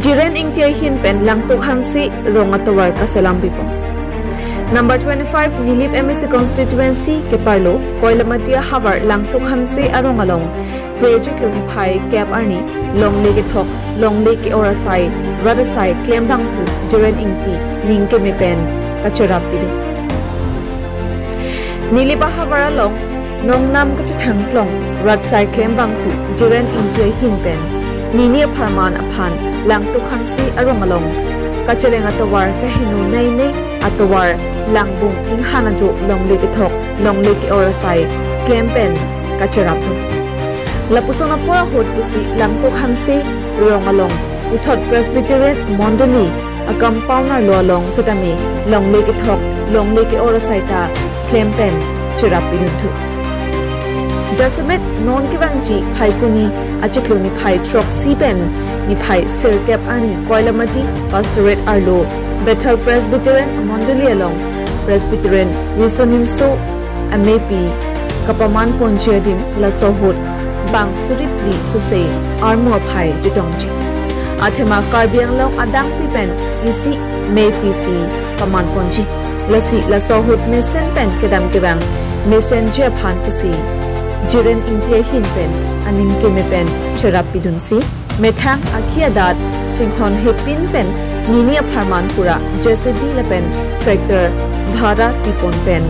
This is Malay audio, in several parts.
Jiren ingtia hin pen lang tukhan si rongatawar kasalam pipo. Number 25 Nilip MSC constituency ke parlo Koilamatia Habar lang tukhan si arongalong Project Unify Cap Arni long leke thok long leke orasai radasai klembang pu Jiren ingti lingke me pen kachorap pidu. Nilipa Habar along nong nam kachithang long radasai klembang pu Jiren ingtia hin pen Nini Parman Apan lang tukhan si arongalong kacheleng atawar kahinu nay nay atawar langbung inghana jo long leke thok long leke orasai klempen kacharap tu lapusona pora hot pusi lang tukhan si rongalong uthot Presbyterian Mondani a compounder lo long satami long leke thok long leke orasai ta klempen chirap biduntu Jasamet non kibangji phaikuni achiklo ni phai trok sipen ni phai sirkep ani Koilamati Pastorate Arlo Bethel Presbyterian Mondali along Presbyterian Risonimso MAP Kapaman Ponchedim La Sohut Bang Suritli Suse Armo phai jitongji Athema Karbiang long adang pipen isi MAPC Kaman Ponji Lasi La Sohut Mesen pen kedam kebang Messenger phan pusi Jiren ingtia hin pen aning ke me pen chorap pidunsi methang akhia dat chinghon hepin pen nini apharman pura JCB le pen tractor bhara tipon pen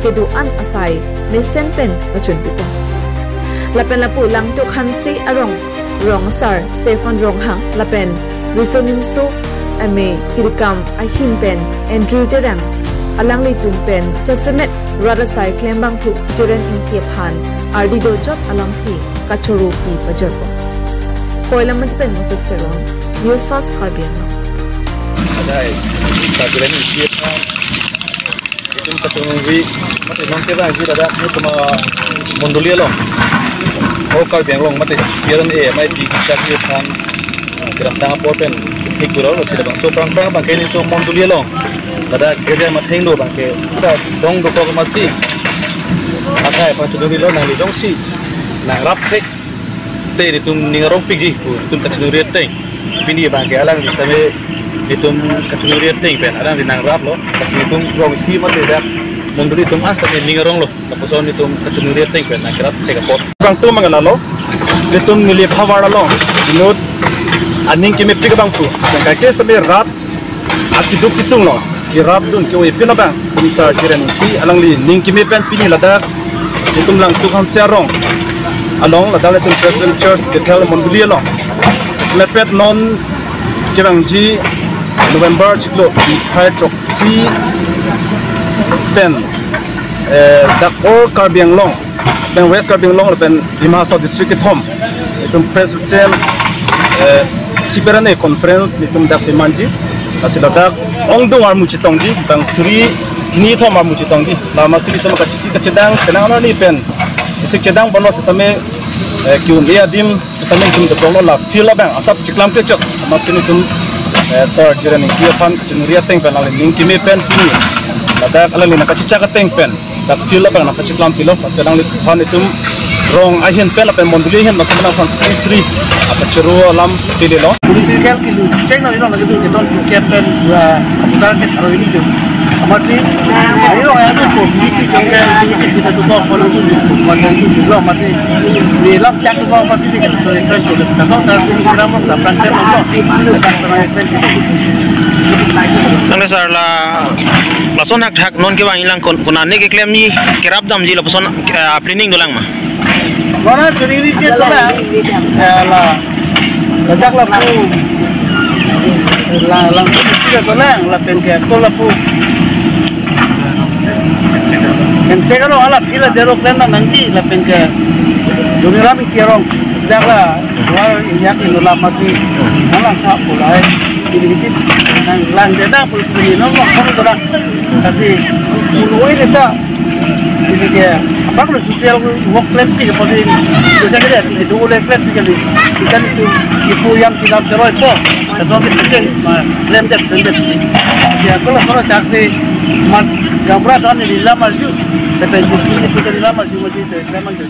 kedu an asai mesen pen pachun pipo lapen lapu lang to khansi arong rong sar Stephen rong hang lapen risonim so ame kirkam ahin pen Andrew terang alang li tum pen chasemet radasai klembang pu Jiren ingtia phan ardido job alam thi kachoru pi pajarpo Koilamat pen sister on news fast Karbiang adai sa Jiren ingtia phan itum katungi mate long ke ba gi dada ni tuma mondolia long o Karbiang long mate Jiren e mai pi cha ki phan kiram tang por pen hikuro sila bang so prang bang ke ni to mondolia long dada gede matheng do bang ke da dong do ko matsi akai pa chuduri lo nang li dong si nang rap tek te di tum ningarong pigi tum kachuduri teng bini bang ke alang di same di tum kachuduri teng pen alang di nang rap lo kasi tum rong si mate da monduri tum asa di ningarong lo tapuson di tum kachuduri teng pen nang rap tek pot bang tu mangala lo di tum nili phawara lo dinot aning kimi pig bang tu sangkai ke same rat ati du pisung lo kirap dun ke we pina bang komisar Jiren ingti alang li ning kimi pen pini ladak itum lang tukhan serong along ladak itum President Church Bethel Monduli along slepet non kirangji November chiklo khai troksi pen dakor Karbiang long pen West Karbiang long pen Lima South District home itum Presbyterian Siberane conference itum dak pimanji asiladak ongdong armu chitongji bang suri ni thom armu chitongji lama suri tama kachisi kachedang penangana ni pen sisik chedang bono setame kyun dia dim setame tum de bono la fila bang asap chiklam ke chok masini tum sir Jiren ingtia phan chunria teng pen la ning kimi pen pini ladak alali na kachicha ka teng pen dak fila bang na kachiklam pilo selang li phan itum rong ahin pen pen monduli hin masana phan sri apachuru alam pililo political kilu ceng na lagi tu kita captain kita kita ini tu amati ayo ayat tu kita kita tu kau kalau tu macam itu juga mati di dalam cak tu kau mati kita tu kita tahu tapi kita mau sampai Nang sar la lason hak hak non ke bang ilang konane ke claim ni kerap dam ji la pason planning dolang ma mana sendiri je tu lah Lajak lah pu, lang kita tu lah pen ke tu lah pu. Yang sekarang alat kita jero plan lah nanti lah pen ke. Dunia ramai kierong, lajak lah. Wah inyak ini lah mati, malang tak pulai. Ini kita lang jeda pun ini nombor kamu tu lah. Tapi puluh ini tak. Ini ke apa kalau sosial work plan ni kepada ini kita kena itu boleh plan sekali kita itu yang kita terus po atau kita plan dat ya kalau cakap mat gambar dan di lama ju tapi kita di lama ju macam itu lama ju